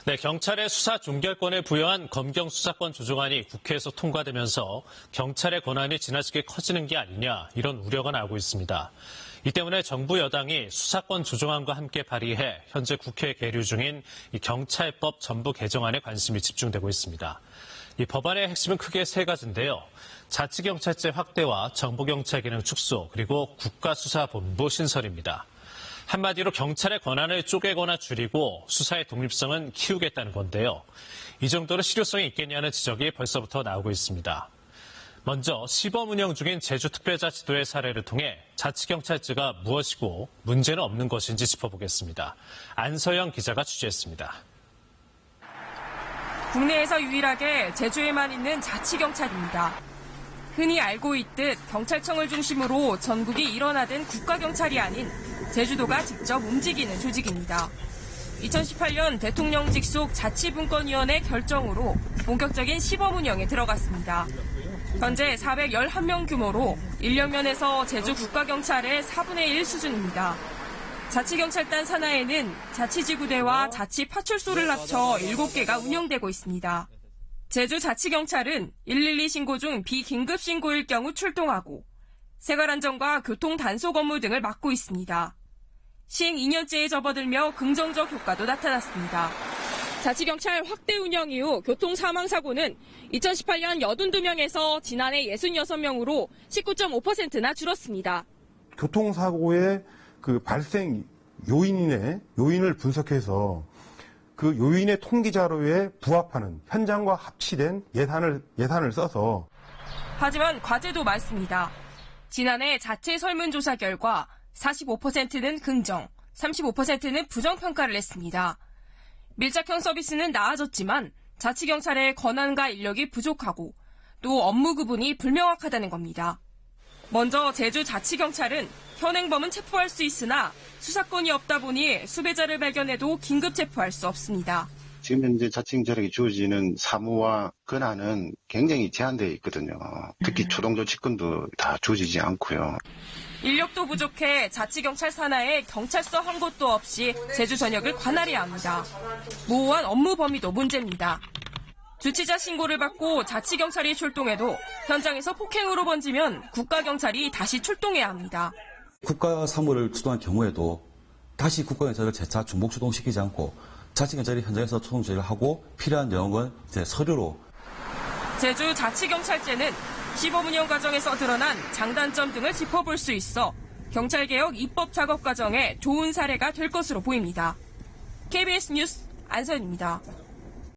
네, 경찰의 수사 종결권을 부여한 검경 수사권 조정안이 국회에서 통과되면서 경찰의 권한이 지나치게 커지는 게 아니냐 이런 우려가 나오고 있습니다. 이 때문에 정부 여당이 수사권 조정안과 함께 발의해 현재 국회에 계류 중인 이 경찰법 전부 개정안에 관심이 집중되고 있습니다. 이 법안의 핵심은 크게 세 가지인데요. 자치경찰제 확대와 정보경찰 기능 축소, 그리고 국가수사본부 신설입니다. 한마디로 경찰의 권한을 쪼개거나 줄이고 수사의 독립성은 키우겠다는 건데요. 이 정도로 실효성이 있겠냐는 지적이 벌써부터 나오고 있습니다. 먼저 시범 운영 중인 제주특별자치도의 사례를 통해 자치경찰제가 무엇이고 문제는 없는 것인지 짚어보겠습니다. 안서영 기자가 취재했습니다. 국내에서 유일하게 제주에만 있는 자치경찰입니다. 흔히 알고 있듯 경찰청을 중심으로 전국이 일원화된 국가경찰이 아닌 제주도가 직접 움직이는 조직입니다. 2018년 대통령 직속 자치분권위원회 결정으로 본격적인 시범 운영에 들어갔습니다. 현재 411명 규모로 인력면에서 제주 국가경찰의 4분의 1 수준입니다. 자치경찰단 산하에는 자치지구대와 자치파출소를 합쳐 7개가 운영되고 있습니다. 제주 자치경찰은 112 신고 중 비긴급 신고일 경우 출동하고 생활안전과 교통 단속 업무 등을 맡고 있습니다. 시행 2년째에 접어들며 긍정적 효과도 나타났습니다. 자치경찰 확대 운영 이후 교통사망사고는 2018년 82명에서 지난해 66명으로 19.5%나 줄었습니다. 교통사고의 발생 요인을 분석해서 그 요인의 통계 자료에 부합하는 현장과 합치된 예산을 써서. 하지만 과제도 많습니다. 지난해 자체 설문조사 결과 45%는 긍정, 35%는 부정평가를 했습니다. 밀착형 서비스는 나아졌지만 자치경찰의 권한과 인력이 부족하고 또 업무 구분이 불명확하다는 겁니다. 먼저 제주 자치경찰은 현행범은 체포할 수 있으나 수사권이 없다 보니 수배자를 발견해도 긴급 체포할 수 없습니다. 지금 현재 자치경찰에게 주어지는 사무와 권한은 굉장히 제한되어 있거든요. 특히 초동조치권도 다 주어지지 않고요. 인력도 부족해 자치경찰 산하에 경찰서 한 곳도 없이 제주 전역을 관할해야 합니다. 모호한 업무 범위도 문제입니다. 주치자 신고를 받고 자치경찰이 출동해도 현장에서 폭행으로 번지면 국가경찰이 다시 출동해야 합니다. 국가 사무를 출동한 경우에도 다시 국가경찰을 재차 중복 출동시키지 않고 자치경찰이 현장에서 초동 조치를 하고 필요한 내용은 서류로. 제주 자치경찰제는 시범 운영 과정에서 드러난 장단점 등을 짚어볼 수 있어 경찰개혁 입법 작업 과정에 좋은 사례가 될 것으로 보입니다. KBS 뉴스 안서연입니다.